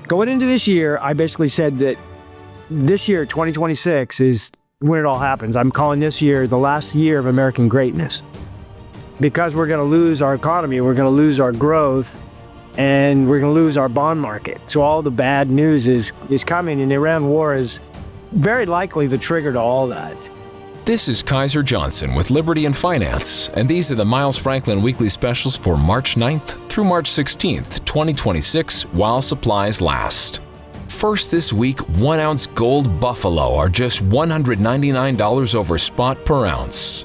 Going into this year, I basically said that this year, 2026, is when it all happens. I'm calling this year the last year of American greatness. Because we're going to lose our economy, we're going to lose our growth, and we're going to lose our bond market. So all the bad news is coming, and the Iran war is very likely the trigger to all that. This is Kaiser Johnson with Liberty and Finance, and these are the Miles Franklin Weekly Specials for March 9th through March 16th, 2026, while supplies last. First this week, 1 ounce gold buffalo are just $199 over spot per ounce.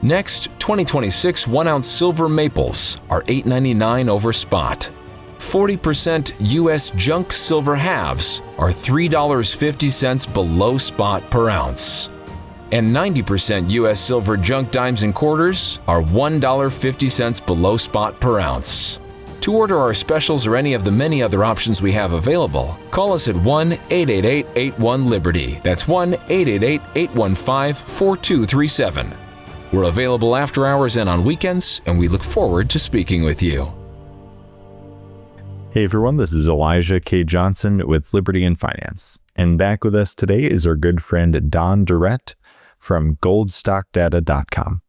Next, 2026 1 ounce silver maples are $8.99 over spot. 40% U.S. junk silver halves are $3.50 below spot per ounce. And 90% U.S. silver junk dimes and quarters are $1.50 below spot per ounce. To order our specials or any of the many other options we have available, call us at 1-888-81-LIBERTY. That's 1-888-815-4237. We're available after hours and on weekends, and we look forward to speaking with you. Hey everyone, this is Elijah K. Johnson with Liberty and Finance. And back with us today is our good friend Don Durrett from goldstockdata.com.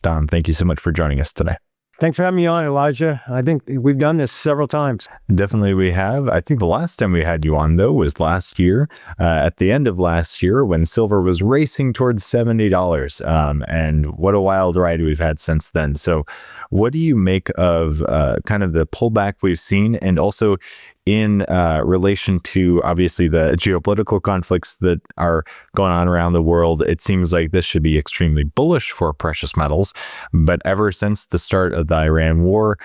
Don, thank you so much for joining us today. Thanks for having me on, Elijah. I think we've done this several times. Definitely we have. I think the last time we had you on, though, was last year, at the end of last year when silver was racing towards $70. And what a wild ride we've had since then. So what do you make of kind of the pullback we've seen, and also in relation to obviously the geopolitical conflicts that are going on around the world? It seems like this should be extremely bullish for precious metals, but ever since the start of the Iran war,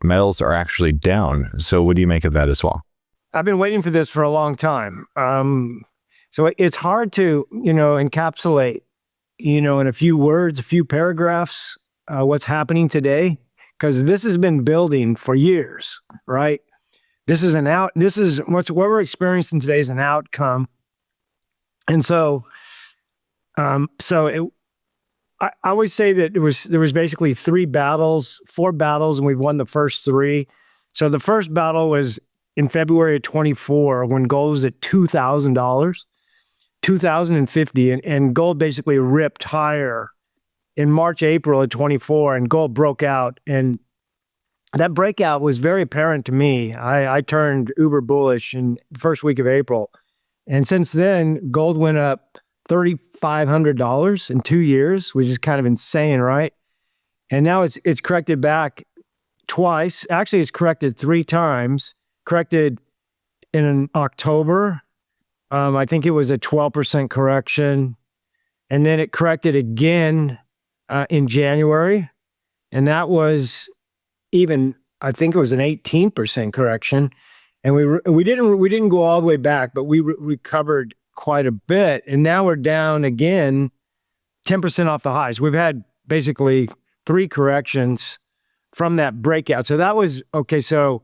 metals are actually down. So what do you make of that as well? I've been waiting for this for a long time. So it's hard to, encapsulate, in a few words, a few paragraphs, what's happening today, because this has been building for years, right? This is what we're experiencing today is an outcome. And so, I always say that there was basically four battles, and we've won the first three. So the first battle was in February of 24, when gold was at $2,000, $2,050, and gold basically ripped higher in March, April of 24, and gold broke out. And that breakout was very apparent to me. I turned uber bullish in the first week of April. And since then, gold went up $3,500 in 2 years, which is kind of insane, right? And now it's corrected back twice. Actually, it's corrected 3 times. Corrected in October. I think it was a 12% correction. And then it corrected again in January. And that was I think it was an 18% correction, and we didn't go all the way back, but we recovered quite a bit, and now we're down again 10% off the highs. We've had basically 3 corrections from that breakout. So that was okay. So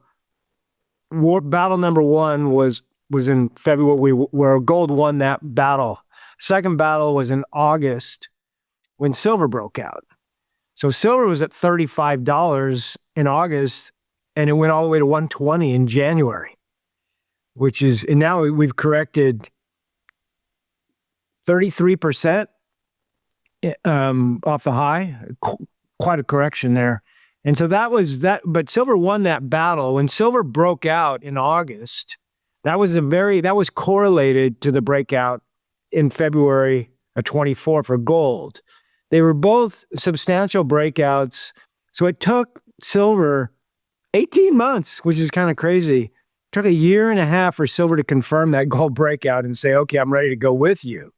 battle number 1 was in February, where gold won that battle. Second battle was in August when silver broke out. So silver was at $35 in August, and it went all the way to $120 in January, and now we've corrected 33% off the high, quite a correction there. And so that was that, but silver won that battle. When silver broke out in August, that was correlated to the breakout in February of 24 for gold. They were both substantial breakouts. So it took silver 18 months, which is kind of crazy. It took 1.5 years for silver to confirm that gold breakout and say, okay, I'm ready to go with you.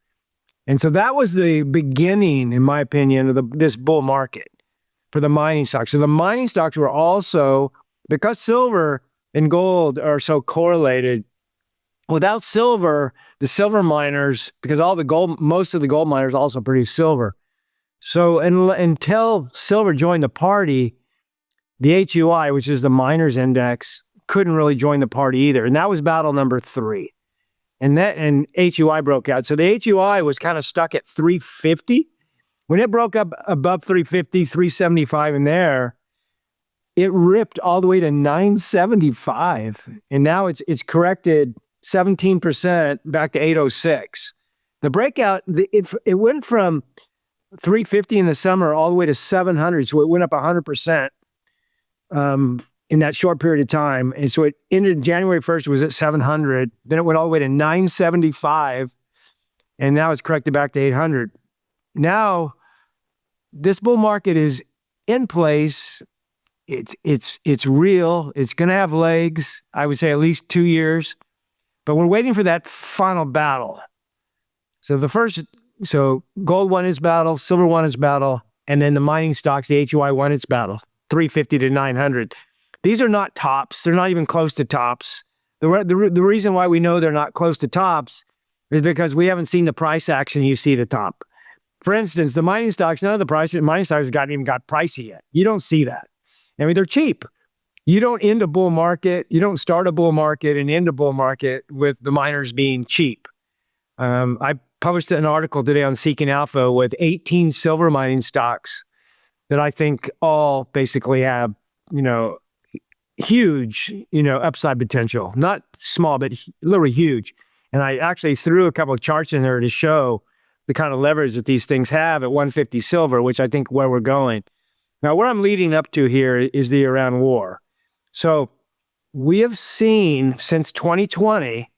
And so that was the beginning, in my opinion, of this bull market for the mining stocks. So the mining stocks were also, because silver and gold are so correlated, without silver, the silver miners, because most of the gold miners also produce silver. So until silver joined the party, the HUI, which is the miners index, couldn't really join the party either. And that was battle number 3. And HUI broke out. So the HUI was kind of stuck at 350. When it broke up above 350, 375 in there, it ripped all the way to 975, and now it's corrected 17% back to 806. The breakout, it went from 350 in the summer all the way to 700, so it went up 100% in that short period of time. And so it ended January 1st, it was at 700, then it went all the way to 975, and now it's corrected back to 800. Now, this bull market is in place. It's real. It's going to have legs. I would say at least 2 years, but we're waiting for that final battle. So gold won its battle, silver won its battle, and then the mining stocks, the HUI won its battle, 350 to 900. These are not tops. They're not even close to tops. The reason why we know they're not close to tops is because we haven't seen the price action you see at the top. For instance, the mining stocks, none of the mining stocks haven't even got pricey yet. You don't see that. I mean, they're cheap. You don't end a bull market. You don't start a bull market and end a bull market with the miners being cheap. I published an article today on Seeking Alpha with 18 silver mining stocks that I think all basically have, huge, upside potential. Not small, but literally huge. And I actually threw a couple of charts in there to show the kind of leverage that these things have at 150 silver, which I think where we're going. Now, where I'm leading up to here is the Iran war. So we have seen since 2020,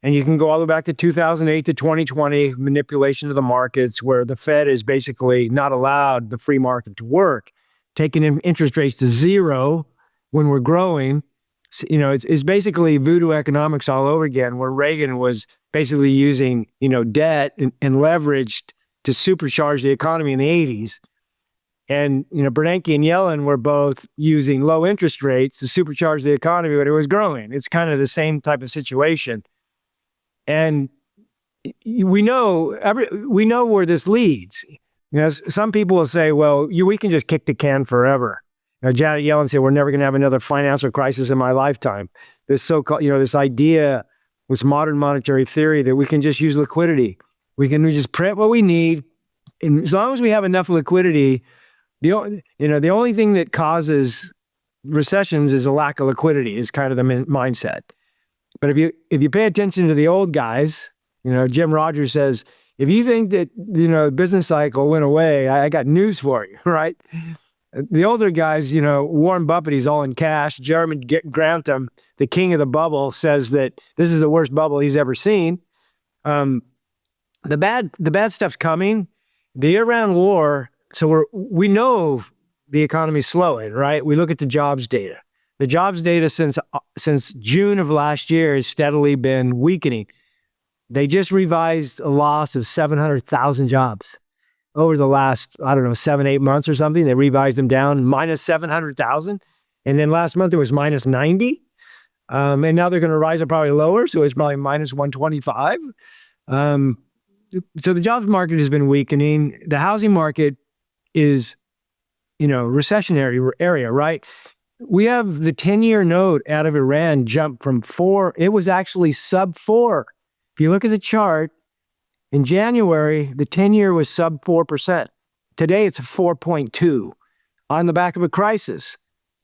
and you can go all the way back to 2008 to 2020, manipulation of the markets where the Fed is basically not allowed the free market to work, taking interest rates to zero when we're growing. It's basically voodoo economics all over again, where Reagan was basically using, debt and leverage to supercharge the economy in the 80s. And, Bernanke and Yellen were both using low interest rates to supercharge the economy when it was growing. It's kind of the same type of situation. And we know where this leads. Some people will say, well, we can just kick the can forever. Janet Yellen said, we're never going to have another financial crisis in my lifetime. This so-called, this idea, this modern monetary theory that we can just use liquidity. We just print what we need. And as long as we have enough liquidity, the only thing that causes recessions is a lack of liquidity, is kind of the mindset. But if you pay attention to the old guys, Jim Rogers says, if you think that, the business cycle went away, I got news for you, right? The older guys, Warren Buffett, he's all in cash. Jeremy Grantham, the king of the bubble, says that this is the worst bubble he's ever seen. The bad stuff's coming. The Iran war, so we know the economy's slowing, right? We look at the jobs data. The jobs data since June of last year has steadily been weakening. They just revised a loss of 700,000 jobs over the last, 7-8 months or something. They revised them down minus 700,000. And then last month it was minus 90. And now they're going to rise it probably lower. So it's probably minus 125. So the jobs market has been weakening. The housing market is, recessionary area, right? We have the 10-year note out of Iran jump from 4. It was actually sub 4. If you look at the chart, in January, the 10-year was sub 4%. Today, it's a 4.2 on the back of a crisis.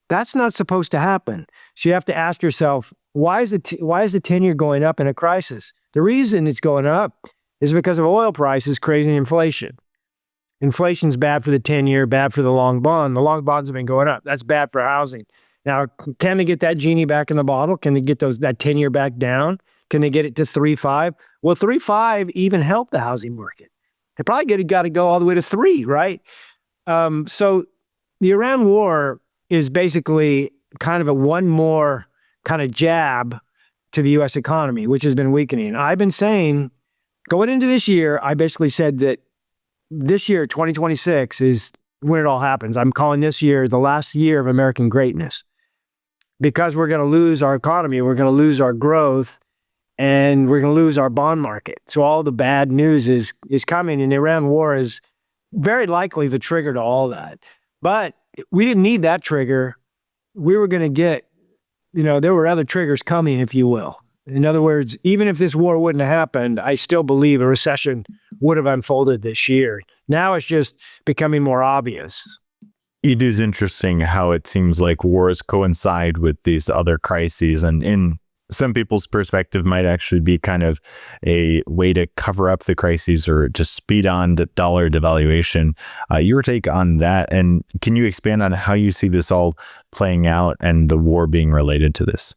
That's not supposed to happen. So you have to ask yourself, why is the 10-year going up in a crisis? The reason it's going up is because of oil prices creating inflation. Inflation's bad for the 10-year, bad for the long bond. The long bonds have been going up. That's bad for housing. Now, can they get that genie back in the bottle? Can they get that 10-year back down? Can they get it to 3.5? Well, 3.5 even helped the housing market. They probably got to go all the way to 3, right? So the Iran war is basically kind of a one more kind of jab to the U.S. economy, which has been weakening. I've been saying, going into this year, I basically said that this year, 2026, is when it all happens. I'm calling this year the last year of American greatness, because we're going to lose our economy, we're going to lose our growth, and we're going to lose our bond market. So all the bad news is coming, and the Iran war is very likely the trigger to all that. But we didn't need that trigger. We were going to get, there were other triggers coming, if you will. In other words, even if this war wouldn't have happened, I still believe a recession would have unfolded this year. Now it's just becoming more obvious. It is interesting how it seems like wars coincide with these other crises, and in some people's perspective might actually be kind of a way to cover up the crises or just speed on the dollar devaluation. Your take on that, and can you expand on how you see this all playing out and the war being related to this?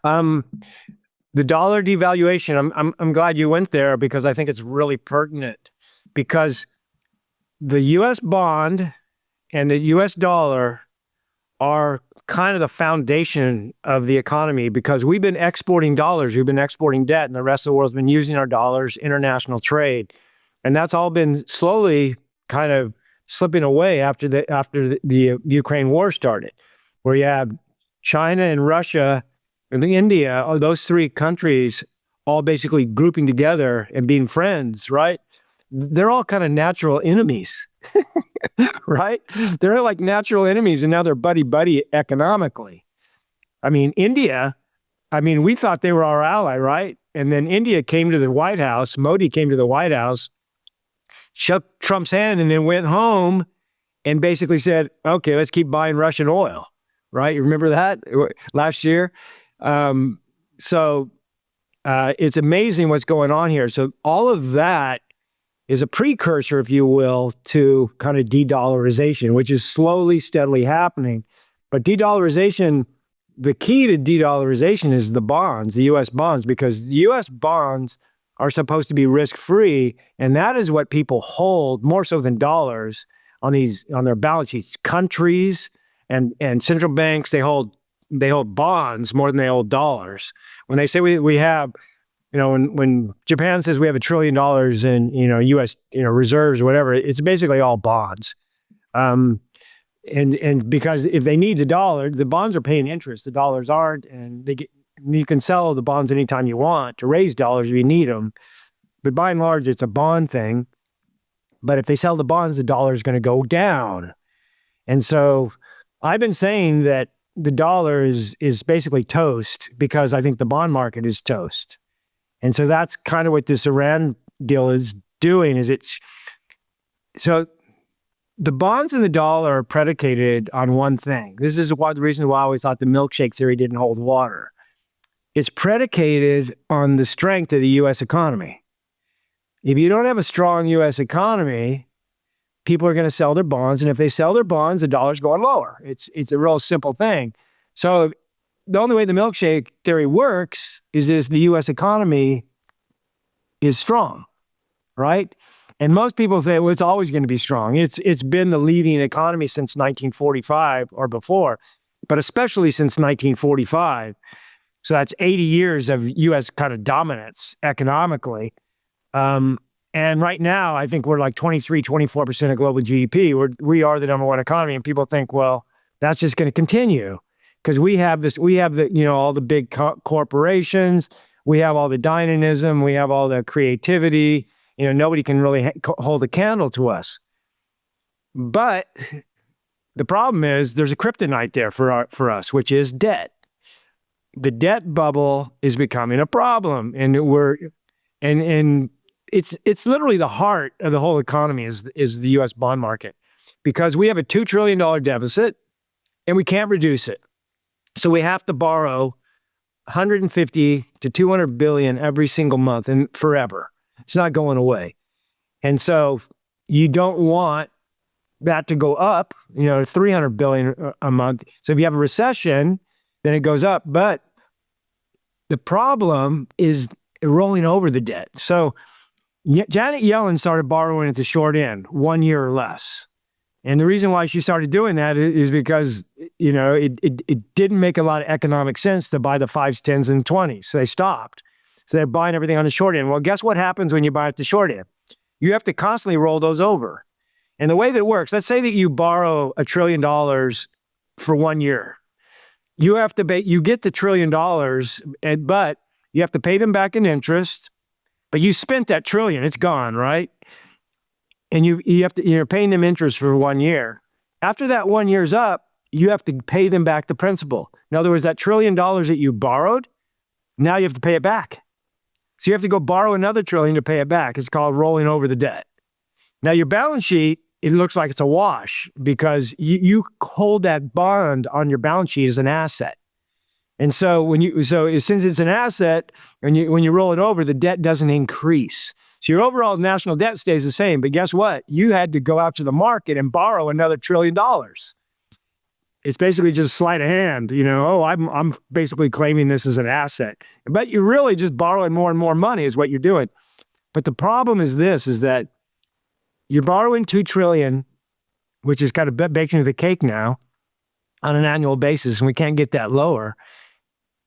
The dollar devaluation, I'm glad you went there because I think it's really pertinent, because the US bond and the US dollar are kind of the foundation of the economy, because we've been exporting dollars, we've been exporting debt, and the rest of the world's been using our dollars, international trade. And that's all been slowly kind of slipping away after the Ukraine war started, where you have China and Russia and India, those three countries all basically grouping together and being friends, right? They're all kind of natural enemies, right? They're like natural enemies, and now they're buddy-buddy economically. I mean, India, we thought they were our ally, right? And then India came to the White House, Modi came to the White House, shook Trump's hand, and then went home and basically said, okay, let's keep buying Russian oil, right? You remember that last year? It's amazing what's going on here. So all of that is a precursor, if you will, to kind of de-dollarization, which is slowly, steadily happening. But de-dollarization, the key to de-dollarization is the bonds, the U.S. bonds, because the U.S. bonds are supposed to be risk-free, and that is what people hold more so than dollars on their balance sheets. Countries and central banks, they hold bonds more than they hold dollars. When they say we have, when Japan says we have $1 trillion in, U.S., reserves or whatever, it's basically all bonds. And because if they need the dollar, the bonds are paying interest, the dollars aren't, and you can sell the bonds anytime you want to raise dollars if you need them. But by and large, it's a bond thing. But if they sell the bonds, the dollar is going to go down. And so I've been saying that the dollar is basically toast, because I think the bond market is toast. And so that's kind of what this Iran deal is doing. So the bonds and the dollar are predicated on one thing. This is the reason why I always thought the milkshake theory didn't hold water. It's predicated on the strength of the U.S. economy. If you don't have a strong U.S. economy, people are going to sell their bonds. And if they sell their bonds, the dollar's going lower. It's a real simple thing. So the only way the milkshake theory works is if the U.S. economy is strong, right? And most people say, well, it's always going to be strong. It's been the leading economy since 1945 or before, but especially since 1945. So that's 80 years of U.S. kind of dominance economically. And right now, I think we're like 24% of global GDP. We are the number one economy, and people think, well, that's just going to continue because we have all the big corporations, we have all the dynamism, we have all the creativity. Nobody can really hold a candle to us. But the problem is there's a kryptonite there for us, which is debt. The debt bubble is becoming a problem, and it's literally the heart of the whole economy is the U.S. bond market, because we have a $2 trillion deficit and we can't reduce it. So we have to borrow 150 to 200 billion every single month and forever. It's not going away. And so you don't want that to go up, 300 billion a month. So if you have a recession, then it goes up. But the problem is rolling over the debt. So Janet Yellen started borrowing at the short end, 1 year or less. And the reason why she started doing that is because, it didn't make a lot of economic sense to buy the 5s, 10s, and 20s. So they stopped. So they're buying everything on the short end. Well, guess what happens when you buy at the short end? You have to constantly roll those over. And the way that it works, let's say that you borrow $1 trillion for 1 year. You get the $1 trillion, but you have to pay them back in interest. But you spent that trillion, it's gone, right? And you're paying them interest for 1 year. After that 1 year's up, you have to pay them back the principal. In other words, that $1 trillion that you borrowed, now you have to pay it back. So you have to go borrow another $1 trillion to pay it back. It's called rolling over the debt. Now your balance sheet it looks like it's a wash because you hold that bond on your balance sheet as an asset. And so since it's an asset, when you roll it over, the debt doesn't increase. So your overall national debt stays the same. But guess what? You had to go out to the market and borrow another $1 trillion. It's basically just sleight of hand. I'm basically claiming this as an asset. But you're really just borrowing more and more money is what you're doing. But the problem is this, is that you're borrowing $2 trillion, which is kind of baked into the cake now on an annual basis, and we can't get that lower.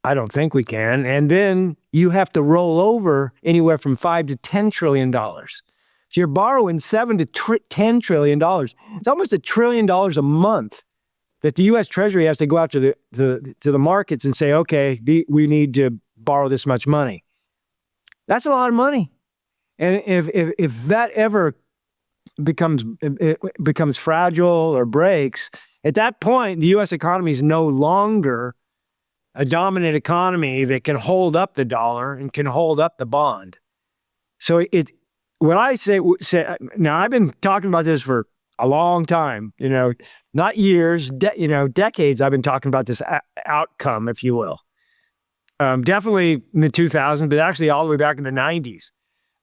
I don't think we can. And then you have to roll over anywhere from $5 to $10 trillion. So you're borrowing $7 to $10 trillion. It's almost $1 trillion a month that the U.S. Treasury has to go out to the markets and say, okay, we need to borrow this much money. That's a lot of money. And if that ever becomes fragile or breaks, at that point, the U.S. economy is no longer a dominant economy that can hold up the dollar and can hold up the bond. So when I say now, I've been talking about this for a long time, not years, decades. I've been talking about this outcome, if you will. Definitely in the 2000s, but actually all the way back in the 90s.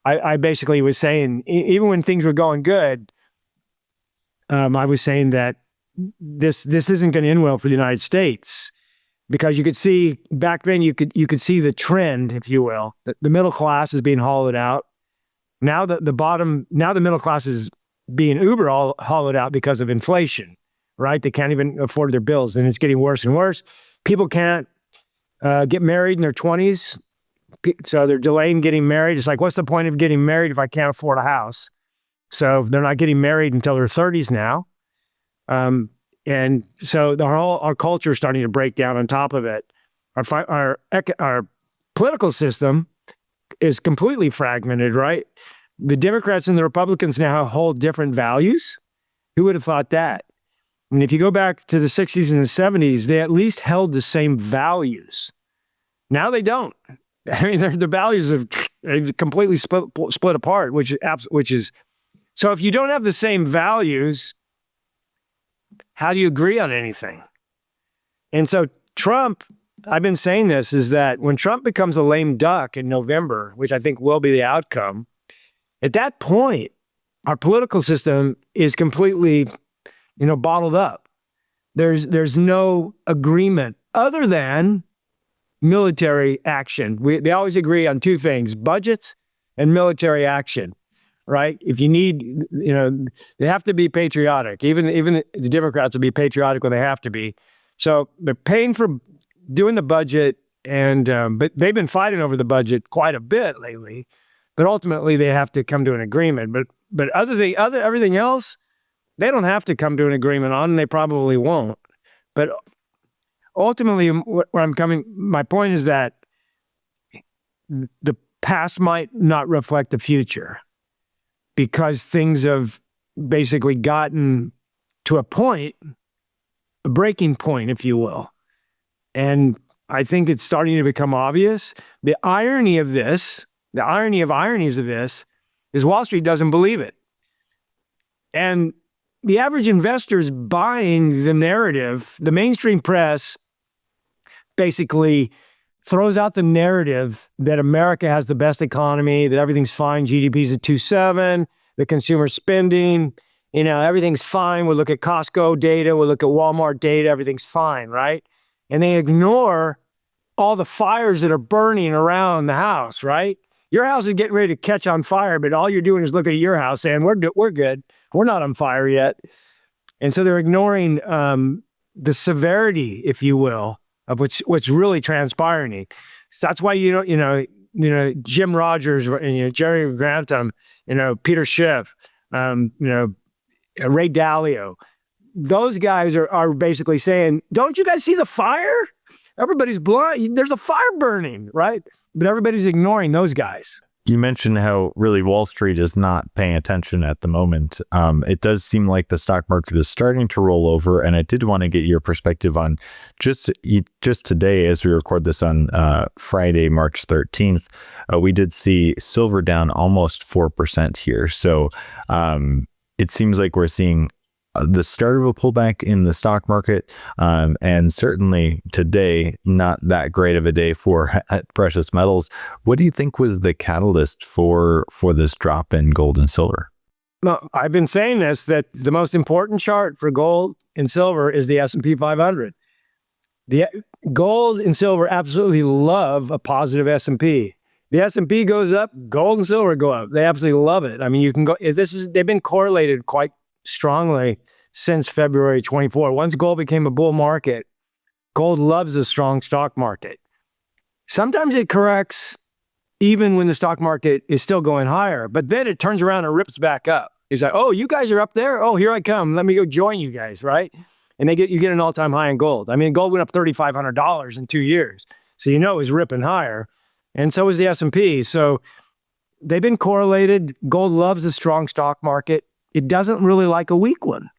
I basically was saying, even when things were going good, I was saying that this isn't going to end well for the United States, because you could see back then, you could see the trend, if you will. The middle class is being hollowed out. Now the middle class is being uber hollowed out because of inflation, right? They can't even afford their bills, and it's getting worse and worse. People can't get married in their 20s. So they're delaying getting married. It's like, what's the point of getting married if I can't afford a house? So they're not getting married until their 30s now. And so our culture is starting to break down on top of it. Our political system is completely fragmented, right? The Democrats and the Republicans now hold different values. Who would have thought that? I mean, if you go back to the 60s and the 70s, they at least held the same values. Now they don't. I mean, the values have completely split apart, which is, so if you don't have the same values, how do you agree on anything? And so Trump, I've been saying this, is that when Trump becomes a lame duck in November, which I think will be the outcome, at that point, our political system is completely, bottled up. There's no agreement other than military action. They always agree on two things: budgets and military action, right? If you need, they have to be patriotic. Even the Democrats will be patriotic when they have to be. So they're paying for doing the budget, and but they've been fighting over the budget quite a bit lately. But ultimately, they have to come to an agreement. But everything else, they don't have to come to an agreement on, and they probably won't. But ultimately, my point is that the past might not reflect the future, because things have basically gotten to a breaking point, if you will. And I think it's starting to become obvious. The irony of ironies of this is Wall Street doesn't believe it. And the average investor is buying the narrative. The mainstream press basically throws out the narrative that America has the best economy, that everything's fine, GDP's at 2.7, the consumer spending, everything's fine. We'll look at Costco data, we'll look at Walmart data, everything's fine, right? And they ignore all the fires that are burning around the house, right? Your house is getting ready to catch on fire, but all you're doing is looking at your house saying, we're good. We're not on fire yet. And so they're ignoring the severity, if you will, of what's really transpiring. So that's why Jim Rogers, Jerry Grantham, Peter Schiff, Ray Dalio, those guys are basically saying, don't you guys see the fire? Everybody's blind. There's a fire burning, right? But everybody's ignoring those guys. You mentioned how really Wall Street is not paying attention at the moment. It does seem like the stock market is starting to roll over, and I did want to get your perspective on just today, as we record this on Friday, March 13th, we did see silver down almost 4% here. So it seems like we're seeing the start of a pullback in the stock market, and certainly today, not that great of a day for precious metals. What do you think was the catalyst for this drop in gold and silver? Well, I've been saying this, that the most important chart for gold and silver is the S&P 500. The gold and silver absolutely love a positive S&P. The S&P goes up, gold and silver go up. They absolutely love it. I mean, you can go. They've been correlated quite strongly since February 24. Once gold became a bull market, gold loves a strong stock market. Sometimes it corrects even when the stock market is still going higher, but then it turns around and rips back up. It's like, oh, you guys are up there? Oh, here I come. Let me go join you guys, right? And you get an all-time high in gold. I mean, gold went up $3,500 in 2 years. So you know it was ripping higher. And so is the S&P. So they've been correlated. Gold loves a strong stock market. It doesn't really like a weak one.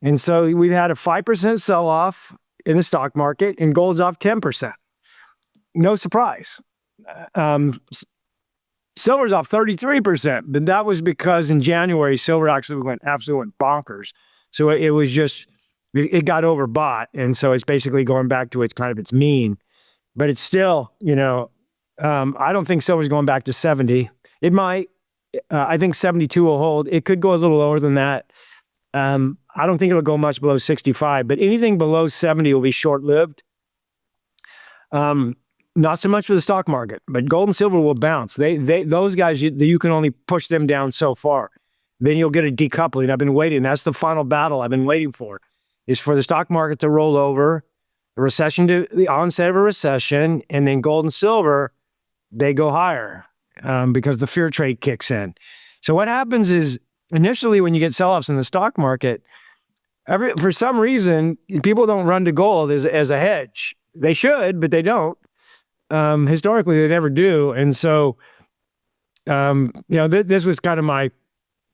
And so we've had a 5% sell-off in the stock market, and gold's off 10%. No surprise. Silver's off 33%, but that was because in January, silver absolutely went bonkers. So it was just, it got overbought. And so it's basically going back to its mean. But it's still, I don't think silver's going back to 70. It might. I think 72 will hold. It could go a little lower than that. I don't think it'll go much below 65, but anything below 70 will be short-lived. Not so much for the stock market, but gold and silver will bounce. Those guys, you can only push them down so far. Then you'll get a decoupling. I've been waiting. That's the final battle I've been waiting for, is for the stock market to roll over, the onset of a recession, and then gold and silver, they go higher because the fear trade kicks in. So what happens is, initially when you get sell-offs in the stock market, for some reason, people don't run to gold as a hedge. They should, but they don't. Historically, they never do. And so, this was kind of my,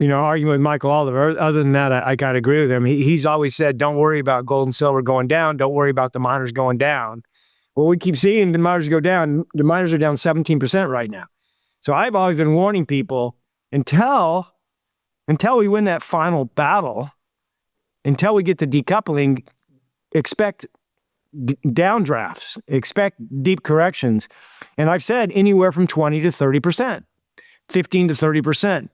argument with Michael Oliver. Other than that, I kind of agree with him. He's always said, don't worry about gold and silver going down. Don't worry about the miners going down. Well, we keep seeing the miners go down. The miners are down 17% right now. So I've always been warning people, until we win that final battle, until we get the decoupling, expect downdrafts, expect deep corrections. And I've said anywhere from 20 to 30%, 15 to 30%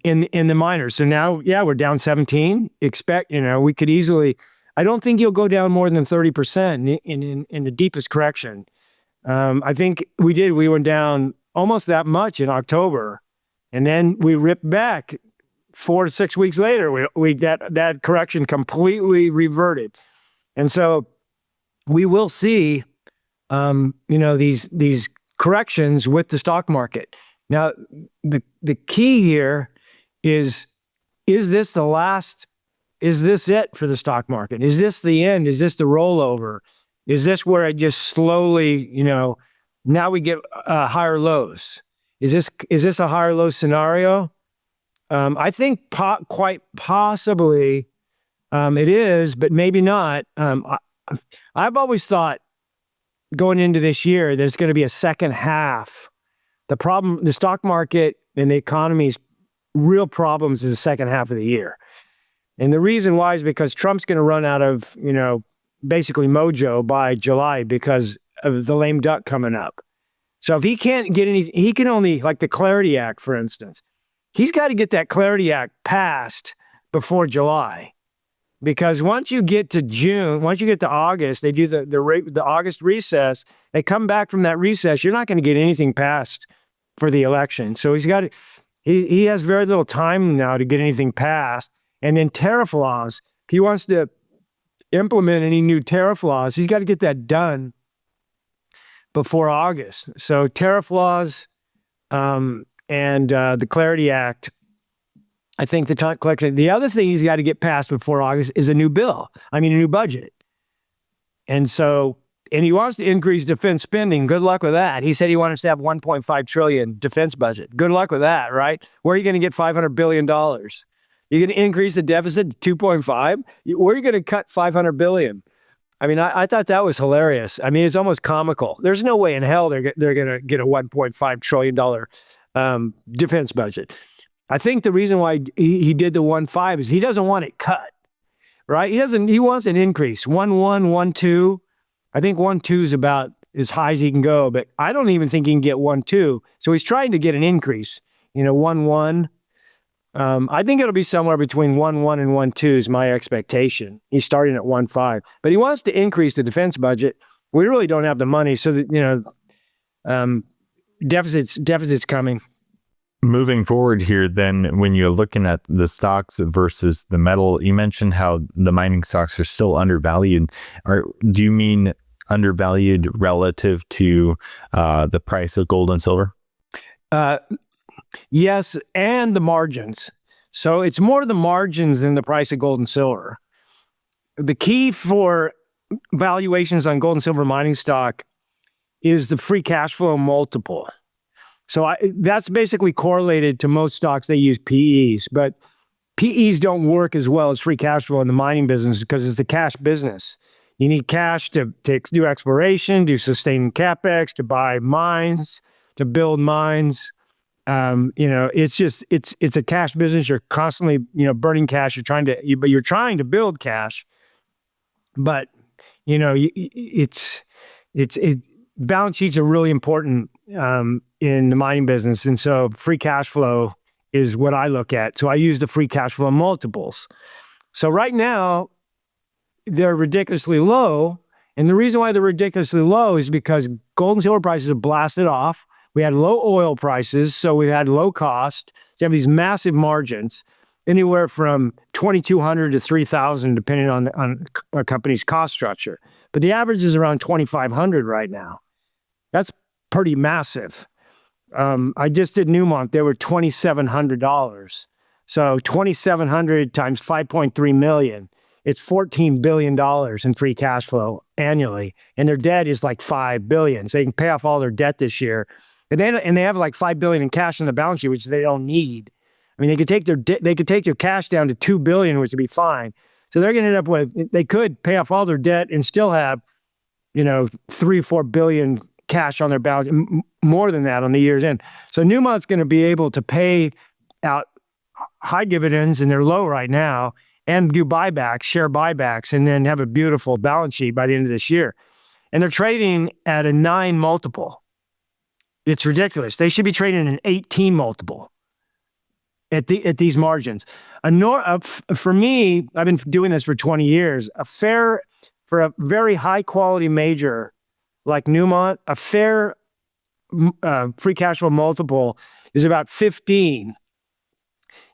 in the miners. So now, we're down 17. Expect, we could easily, I don't think you'll go down more than 30% in the deepest correction. I think we went down almost that much in October, and then we ripped back 4 to 6 weeks later. That correction completely reverted. And so we will see, these corrections with the stock market. Now, the key here is this the last? Is this it for the stock market? Is this the end? Is this the rollover? Is this where it just slowly, now we get higher lows? Is this a higher low scenario? I think quite possibly it is, but maybe not. I've always thought going into this year, there's going to be a second half. The stock market and the economy's real problems is the second half of the year. And the reason why is because Trump's going to run out of, basically mojo by July because of the lame duck coming up. So if he can't get he can only, like the Clarity Act, for instance, he's got to get that Clarity Act passed before July. Because once you get to June, once you get to August, they do the August recess. They come back from that recess. You're not going to get anything passed for the election. So he has very little time now to get anything passed. And then tariff laws, if he wants to implement any new tariff laws, he's got to get that done before August. So tariff laws and the Clarity Act, I think the collection. The other thing he's got to get passed before August is a new budget. And he wants to increase defense spending. Good luck with that. He said he wants to have $1.5 trillion defense budget. Good luck with that, right? Where are you going to get $500 billion? You're going to increase the deficit to 2.5? Where are you going to cut $500 billion? I mean, I thought that was hilarious. I mean, it's almost comical. There's no way in hell they're going to get a $1.5 trillion defense budget. I think the reason why he did the 1.5 is he doesn't want it cut, right? He wants an increase. 1.1, 1.2. I think 1.2 is about as high as he can go, but I don't even think he can get 1.2. So he's trying to get an increase, 1.1. I think it'll be somewhere between 1.1 and 1.2 is my expectation. He's starting at 1.5, but he wants to increase the defense budget. We really don't have the money, so that deficits coming. Moving forward here, then, when you're looking at the stocks versus the metal, you mentioned how the mining stocks are still undervalued. Do you mean undervalued relative to the price of gold and silver? Yes, and the margins. So it's more the margins than the price of gold and silver. The key for valuations on gold and silver mining stock is the free cash flow multiple. So that's basically correlated to most stocks. They use PEs, but PEs don't work as well as free cash flow in the mining business because it's a cash business. You need cash to do exploration, do sustaining capex, to buy mines, to build mines. It's a cash business. You're constantly, burning cash. You're trying to build cash, but balance sheets are really important in the mining business. And so free cash flow is what I look at. So I use the free cash flow multiples. So right now they're ridiculously low. And the reason why they're ridiculously low is because gold and silver prices have blasted off. We had low oil prices, so we had low cost. You have these massive margins, anywhere from $2,200 to $3,000, depending on a company's cost structure. But the average is around $2,500 right now. That's pretty massive. I just did Newmont. They were $2,700. So $2,700 times 5.3 million. It's $14 billion in free cash flow annually. And their debt is like $5 billion. So they can pay off all their debt this year. And they have like $5 billion in cash on the balance sheet, which they don't need. I mean, they could take their cash down to $2 billion, which would be fine. So they're going to end up with, they could pay off all their debt and still have, $3-4 billion cash on their balance, more than that on the year's end. So Newmont's going to be able to pay out high dividends, and they're low right now, and do buybacks, share buybacks, and then have a beautiful balance sheet by the end of this year. And they're trading at a 9 multiple. It's ridiculous. They should be trading an 18 multiple at these margins. For me, I've been doing this for 20 years. For a very high quality major like Newmont, a fair free cash flow multiple is about 15.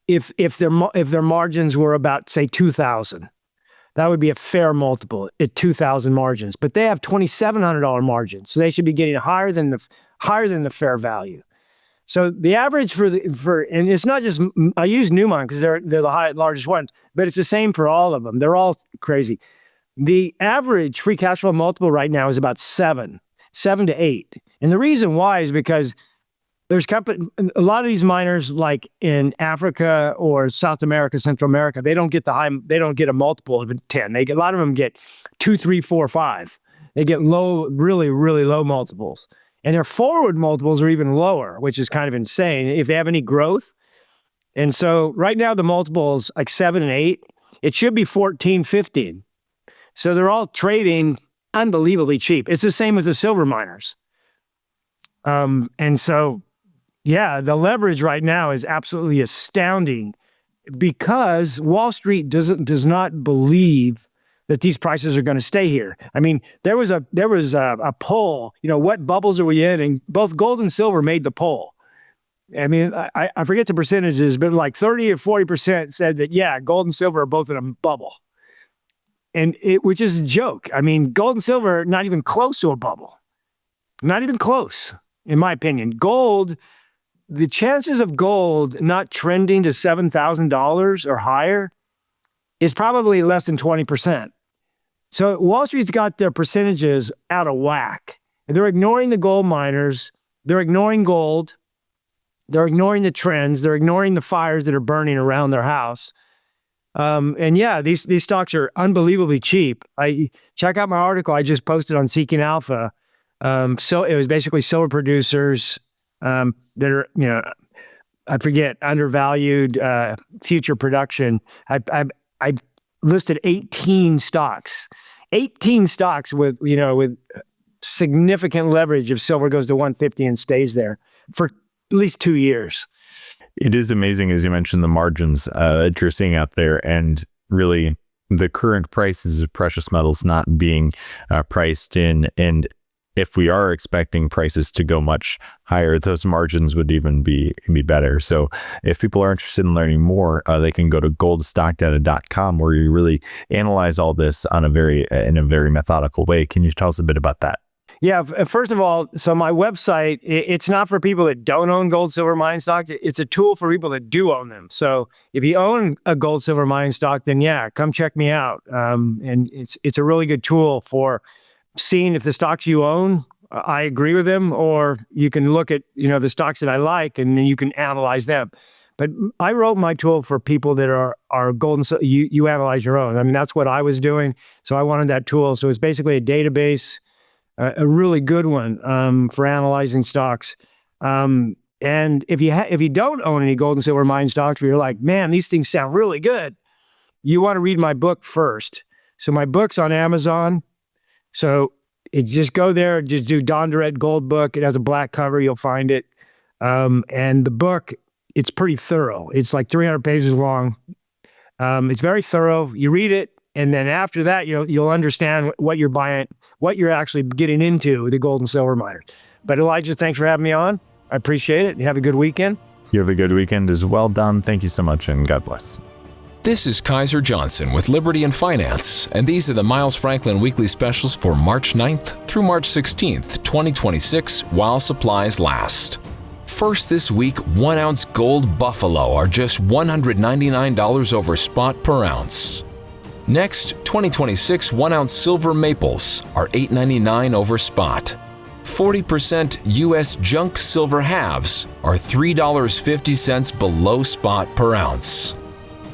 If their margins were about, say, 2,000, that would be a fair multiple at 2,000 margins. But they have $2,700 margins, so they should be getting higher than the fair value. So the average and it's not just, I use Newmont because they're the largest ones, but it's the same for all of them. They're all crazy. The average free cash flow multiple right now is about 7 to 8. And the reason why is because there's a lot of these miners, like in Africa or South America, Central America, they don't get a multiple of 10. A lot of them get 2, 3, 4, 5. They get low, really, really low multiples. And their forward multiples are even lower, which is kind of insane if they have any growth. And so right now the multiples like 7 and 8, it should be 14, 15. So they're all trading unbelievably cheap. It's the same as the silver miners. And so, yeah, the leverage right now is absolutely astounding because Wall Street does not believe that these prices are going to stay here. I mean, there was a poll, what bubbles are we in? And both gold and silver made the poll. I mean, I forget the percentages, but like 30 or 40% said that, yeah, gold and silver are both in a bubble. Which is a joke. I mean, gold and silver are not even close to a bubble. Not even close, in my opinion. Gold, the chances of gold not trending to $7,000 or higher is probably less than 20%. So Wall Street's got their percentages out of whack. They're ignoring the gold miners. They're ignoring gold. They're ignoring the trends. They're ignoring the fires that are burning around their house. And yeah, these stocks are unbelievably cheap. Check out my article I just posted on Seeking Alpha. So it was basically silver producers that are, I forget, undervalued future production. I listed 18 stocks with significant leverage if silver goes to 150 and stays there for at least 2 years. It is amazing, as you mentioned, the margins that you're seeing out there, and really the current prices of precious metals not being priced in. And if we are expecting prices to go much higher, those margins would even be better. So if people are interested in learning more, they can go to goldstockdata.com, where you really analyze all this in a very methodical way. Can you tell us a bit about that? Yeah, first of all, so my website, it's not for people that don't own gold, silver, mining stocks. It's a tool for people that do own them. So if you own a gold, silver, mining stock, then yeah, come check me out. And it's a really good tool for seeing if the stocks you own, I agree with them, or you can look at, the stocks that I like, and then you can analyze them. But I wrote my tool for people that are gold and silver. You analyze your own. I mean, that's what I was doing. So I wanted that tool. So it's basically a database, a really good one for analyzing stocks. And if you don't own any gold and silver mining stocks, but you're like, man, these things sound really good, you want to read my book first. So my book's on Amazon. So just go there, just do Don Durrett Gold Book. It has a black cover. You'll find it. And the book, it's pretty thorough. It's like 300 pages long. It's very thorough. You read it, and then after that, you'll understand what you're buying, what you're actually getting into with the gold and silver miners. But Elijah, thanks for having me on. I appreciate it. You have a good weekend. You have a good weekend as well, Don. Thank you so much, and God bless. This is Kaiser Johnson with Liberty and Finance, and these are the Miles Franklin Weekly Specials for March 9th through March 16th, 2026, while supplies last. First this week, 1 ounce gold buffalo are just $199 over spot per ounce. Next, 2026 1 ounce silver maples are $8.99 over spot. 40% U.S. junk silver halves are $3.50 below spot per ounce.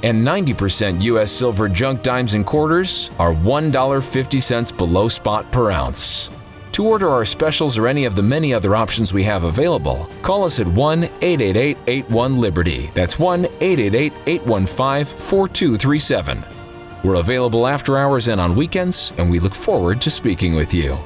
And 90% U.S. silver junk dimes and quarters are $1.50 below spot per ounce. To order our specials or any of the many other options we have available, call us at 1-888-81-LIBERTY. That's 1-888-815-4237. We're available after hours and on weekends, and we look forward to speaking with you.